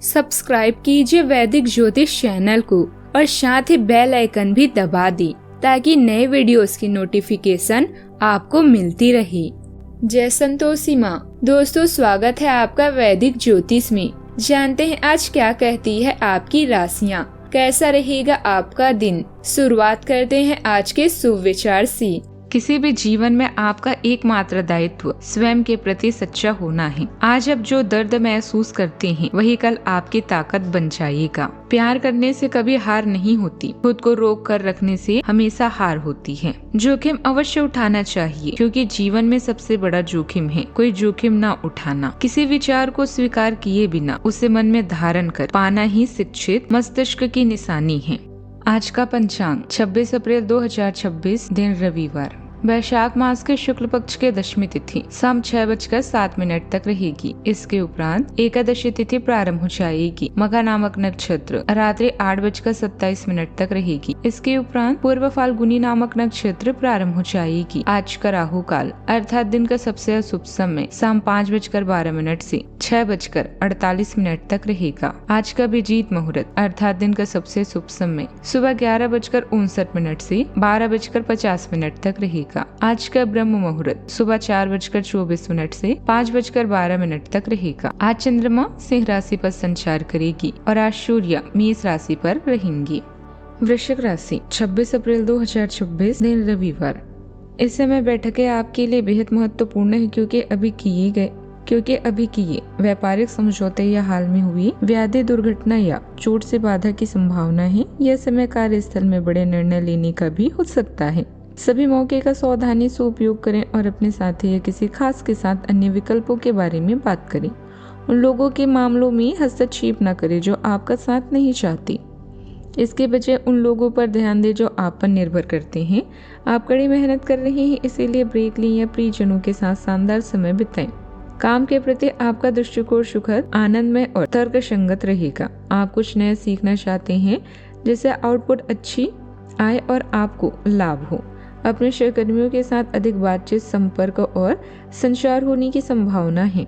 Subscribe कीजिए वैदिक ज्योतिष चैनल को और साथ ही बेल आइकन भी दबा दी ताकि नए वीडियोस की नोटिफिकेशन आपको मिलती रहे। जय संतोषी माँ। दोस्तों, स्वागत है आपका वैदिक ज्योतिष में। जानते हैं आज क्या कहती है आपकी राशियाँ, कैसा रहेगा आपका दिन। शुरुआत करते हैं आज के शुभ विचार से। किसी भी जीवन में आपका एकमात्र दायित्व स्वयं के प्रति सच्चा होना है। आज आप जो दर्द महसूस करते हैं वही कल आपकी ताकत बन जाएगा। प्यार करने से कभी हार नहीं होती, खुद को रोक कर रखने से हमेशा हार होती है। जोखिम अवश्य उठाना चाहिए क्योंकि जीवन में सबसे बड़ा जोखिम है कोई जोखिम ना उठाना। किसी विचार को स्वीकार किए बिना उसे मन में धारण कर पाना ही शिक्षित मस्तिष्क की निशानी है। आज का पंचांग 26 अप्रैल 2026, दिन रविवार। वैशाख मास के शुक्ल पक्ष के दशमी तिथि शाम 6:07 तक रहेगी। इसके उपरांत एकादशी तिथि प्रारंभ हो जाएगी। मघा नामक नक्षत्र रात्रि 8:27 तक रहेगी। इसके उपरांत पूर्व फाल्गुनी नामक नक्षत्र प्रारंभ हो जाएगी। आज का राहु काल अर्थात दिन का सबसे अशुभ समय शाम 5:12 से 6:48 तक रहेगा। आज का अभिजीत मुहूर्त अर्थात दिन का सबसे शुभ समय सुबह 11:59 से 12:50 तक रहेगा। आज का ब्रह्म मुहूर्त सुबह 4:24 से 5:12 तक रहेगा। आज चंद्रमा सिंह राशि पर संचार करेगी और आज सूर्य मेष राशि पर रहेंगी। वृश्चिक राशि 26 अप्रैल 2026, दिन रविवार। इस समय बैठकें आपके लिए बेहद महत्वपूर्ण है क्योंकि अभी किए व्यापारिक समझौते या हाल में हुई व्याधि, दुर्घटना या चोट से बाधा की संभावना है। यह समय कार्यस्थल में बड़े निर्णय लेने का भी हो सकता है। सभी मौके का सावधानी से उपयोग करें और अपने साथी या किसी खास के साथ अन्य विकल्पों के बारे में बात करें। उन लोगों के मामलों में हस्तक्षेप न करें जो आपका साथ नहीं चाहते। इसके बजाय उन लोगों पर ध्यान दें जो आप पर निर्भर करते हैं। आप कड़ी मेहनत कर रहे हैं, इसीलिए ब्रेक लें या प्रियजनों के साथ शानदार समय बिताएं। काम के प्रति आपका दृष्टिकोण सुखद, आनंदमय और तर्कसंगत रहेगा। आप कुछ नया सीखना चाहते हैं जिससे आउटपुट अच्छी आए और आपको लाभ हो। अपने सहकर्मियों के साथ अधिक बातचीत, संपर्क और संचार होने की संभावना है।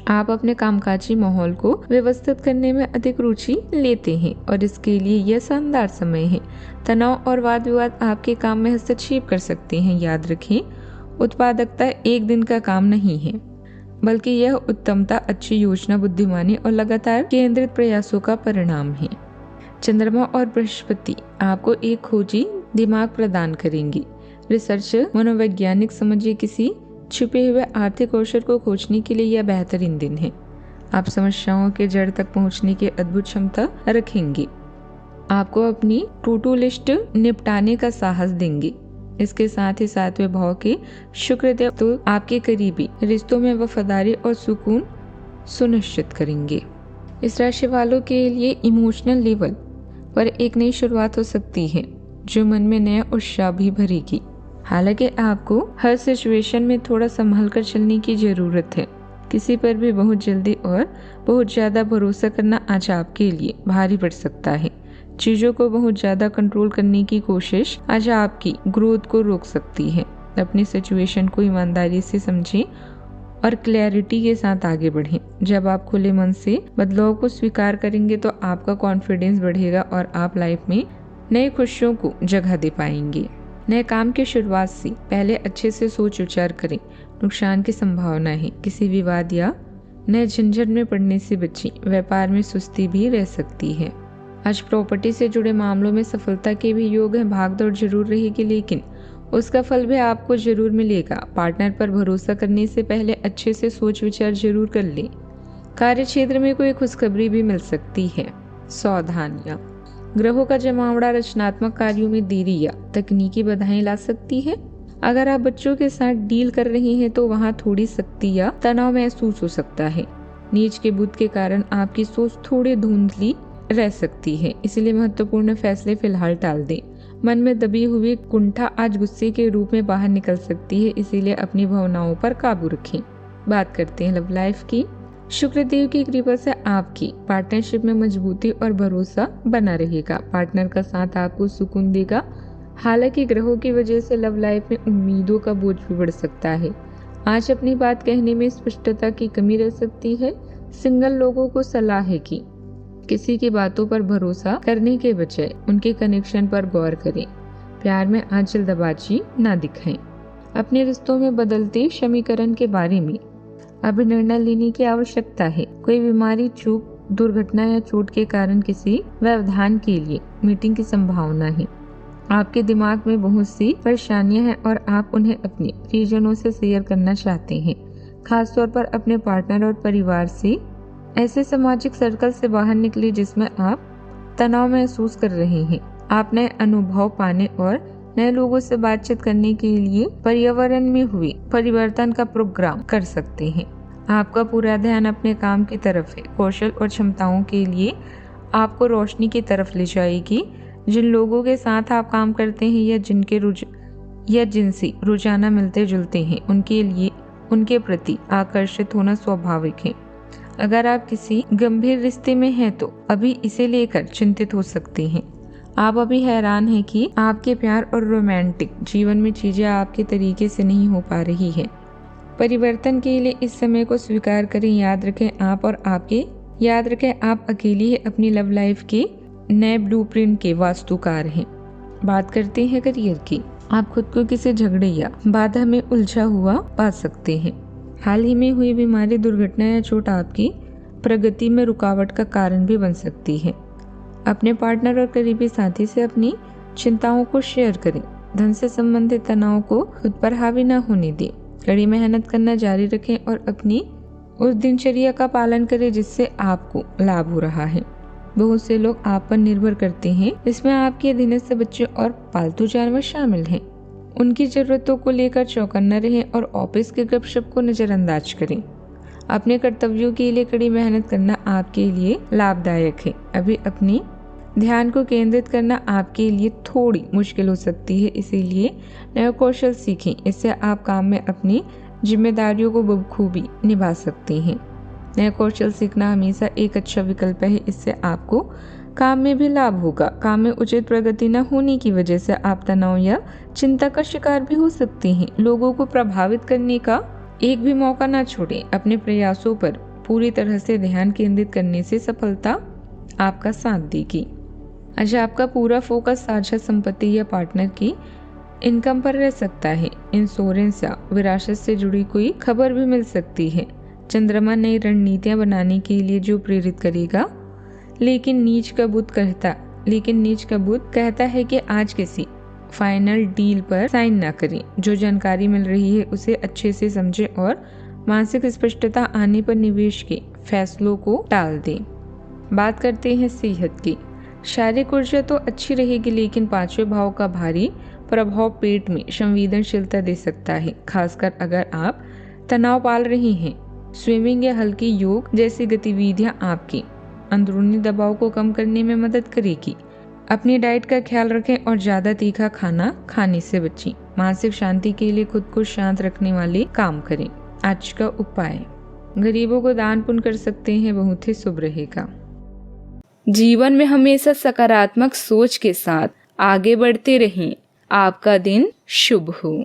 आप अपने कामकाजी माहौल को व्यवस्थित करने में अधिक रुचि लेते हैं और इसके लिए यह शानदार समय है। तनाव और वाद विवाद आपके काम में हस्तक्षेप कर सकते हैं। याद रखें, उत्पादकता एक दिन का काम नहीं है बल्कि यह उत्तमता अच्छी योजना, बुद्धिमानी और लगातार केंद्रित प्रयासों का परिणाम है। चंद्रमा और बृहस्पति आपको एक खोजी दिमाग प्रदान करेंगी। रिसर्च, मनोवैज्ञानिक समझ या किसी छुपे हुए आर्थिक अवसर को खोजने के लिए यह बेहतरीन दिन है। आप समस्याओं के जड़ तक पहुंचने की अद्भुत क्षमता रखेंगे। आपको अपनी टू डू लिस्ट निपटाने का साहस देंगे। इसके साथ ही सातवें भाव के शुक्रदेव तो आपके करीबी रिश्तों में वफादारी और सुकून सुनिश्चित करेंगे। इस राशि वालों के लिए इमोशनल लेवल पर एक नई शुरुआत हो सकती है जो मन में नया उत्साह भी भरेगी। हालांकि आपको हर सिचुएशन में थोड़ा संभल कर चलने की जरूरत है। किसी पर भी बहुत जल्दी और बहुत ज्यादा भरोसा करना आज आपके लिए भारी पड़ सकता है। चीजों को बहुत ज्यादा कंट्रोल करने की कोशिश आज आपकी ग्रोथ को रोक सकती है। अपनी सिचुएशन को ईमानदारी से समझें और क्लैरिटी के साथ आगे बढ़ें। जब आप खुले मन से बदलाव को स्वीकार करेंगे तो आपका कॉन्फिडेंस बढ़ेगा और आप लाइफ में नई खुशियों को जगह दे पाएंगे। नए काम की शुरुआत से पहले अच्छे से सोच विचार करें। नुकसान की संभावना है। किसी विवाद या नए झंझट में पड़ने से बचें। व्यापार में सुस्ती भी रह सकती है। आज प्रॉपर्टी से जुड़े मामलों में सफलता के भी योग है। भागदौड़ जरूर रहेगी लेकिन उसका फल भी आपको जरूर मिलेगा। पार्टनर पर भरोसा करने से पहले अच्छे से सोच विचार जरूर कर लें। कार्य क्षेत्र में कोई खुशखबरी भी मिल सकती है। सावधानियां, ग्रहों का जमावड़ा रचनात्मक कार्यों में देरी या तकनीकी बाधाएं ला सकती है। अगर आप बच्चों के साथ डील कर रहे हैं तो वहां थोड़ी सख्ती या तनाव महसूस हो सकता है। नीच के बुध के कारण आपकी सोच थोड़ी धुंधली रह सकती है, इसलिए महत्वपूर्ण फैसले फिलहाल टाल दें। मन में दबी हुई कुंठा आज गुस्से के रूप में बाहर निकल सकती है, इसीलिए अपनी भावनाओं पर काबू रखें। बात करते हैं लव लाइफ की। शुक्रदेव की कृपा से आपकी पार्टनरशिप में मजबूती और भरोसा बना रहेगा। पार्टनर का साथ आपको सुकून देगा। हालांकि ग्रहों की वजह से लव लाइफ में उम्मीदों का बोझ भी बढ़ सकता है। आज अपनी बात कहने में स्पष्टता की कमी रह सकती है। सिंगल लोगों को सलाह है कि किसी की बातों पर भरोसा करने के बजाय उनके कनेक्शन पर गौर करें। प्यार में आज जल्दबाजी ना दिखाएं। अपने रिश्तों में बदलते समीकरण के बारे में अभी निर्णय लेने की आवश्यकता है। कोई बीमारी, चूक, दुर्घटना या चोट के कारण किसी व्यवधान के लिए मीटिंग की संभावना है। आपके दिमाग में बहुत सी परेशानियां हैं और आप उन्हें अपने परिजनों से शेयर करना चाहते हैं, खासतौर पर अपने पार्टनर और परिवार से। ऐसे सामाजिक सर्कल से बाहर निकले जिसमें आप तनाव महसूस कर रहे हैं। आप नए अनुभव पाने और नए लोगों से बातचीत करने के लिए पर्यावरण में हुए परिवर्तन का प्रोग्राम कर सकते हैं। आपका पूरा ध्यान अपने काम की तरफ है। कौशल और क्षमताओं के लिए आपको रोशनी की तरफ ले जाएगी। जिन लोगों के साथ आप काम करते हैं या जिनसे रोजाना मिलते जुलते हैं, उनके प्रति आकर्षित होना स्वाभाविक है। अगर आप किसी गंभीर रिश्ते में हैं तो अभी इसे लेकर चिंतित हो सकते हैं। आप अभी हैरान हैं कि आपके प्यार और रोमांटिक जीवन में चीजें आपके तरीके से नहीं हो पा रही है। परिवर्तन के लिए इस समय को स्वीकार करें। याद रखें आप अकेले ही अपनी लव लाइफ के नए ब्लूप्रिंट के वास्तुकार हैं। बात करते हैं करियर की। आप खुद को किसी झगड़े या बाधा में उलझा हुआ पा सकते हैं। हाल ही में हुई बीमारी, दुर्घटना या चोट आपकी प्रगति में रुकावट का कारण भी बन सकती है। अपने पार्टनर और करीबी साथी से अपनी चिंताओं को शेयर करें। धन से संबंधित तनाव को खुद पर हावी न होने दें। कड़ी मेहनत करना जारी रखें और अपनी उस दिनचर्या का पालन करें जिससे आपको लाभ हो रहा है। बहुत से लोग आप पर निर्भर करते हैं, इसमें आपके अधीनस्थ बच्चे और पालतू जानवर शामिल हैं। उनकी जरूरतों को लेकर चौकन्ना रहें और ऑफिस के गपशप को नजरअंदाज करें। अपने कर्तव्यों के लिए कड़ी मेहनत करना आपके लिए लाभदायक है। अभी अपनी ध्यान को केंद्रित करना आपके लिए थोड़ी मुश्किल हो सकती है, इसीलिए नए कौशल सीखें। इससे आप काम में अपनी जिम्मेदारियों को बखूबी निभा सकते हैं। नए कौशल सीखना हमेशा एक अच्छा विकल्प है। इससे आपको काम में भी लाभ होगा। काम में उचित प्रगति न होने की वजह से आप तनाव या चिंता का शिकार भी हो सकते हैं। लोगों को प्रभावित करने का एक भी मौका न छोड़ें। अपने प्रयासों पर पूरी तरह से ध्यान केंद्रित करने से सफलता आपका साथ देगी। आज आपका पूरा फोकस साझा संपत्ति या पार्टनर की इनकम पर रह सकता है। इंश्योरेंस या विरासत से जुड़ी कोई खबर भी मिल सकती है। चंद्रमा नई रणनीतियां बनाने के लिए जो प्रेरित करेगा, लेकिन नीच का बुध कहता है कि आज किसी फाइनल डील पर साइन ना करें। जो जानकारी मिल रही है उसे अच्छे से समझें और मानसिक स्पष्टता आने पर निवेश के फैसलों को टाल दें। बात करते हैं सेहत की। शारीरिक ऊर्जा तो अच्छी रहेगी, लेकिन पांचवें भाव का भारी प्रभाव पेट में संवेदनशीलता दे सकता है, खासकर अगर आप तनाव पाल रही हैं। स्विमिंग या हल्की योग जैसी गतिविधियां आपके अंदरूनी दबाव को कम करने में मदद करेगी। अपनी डाइट का ख्याल रखें और ज्यादा तीखा खाना खाने से बचें। मानसिक शांति के लिए खुद को शांत रखने वाले काम करें। आज का उपाय, गरीबों को दान पुण्य कर सकते हैं, बहुत ही शुभ रहेगा। जीवन में हमेशा सकारात्मक सोच के साथ आगे बढ़ते रहें। आपका दिन शुभ हो।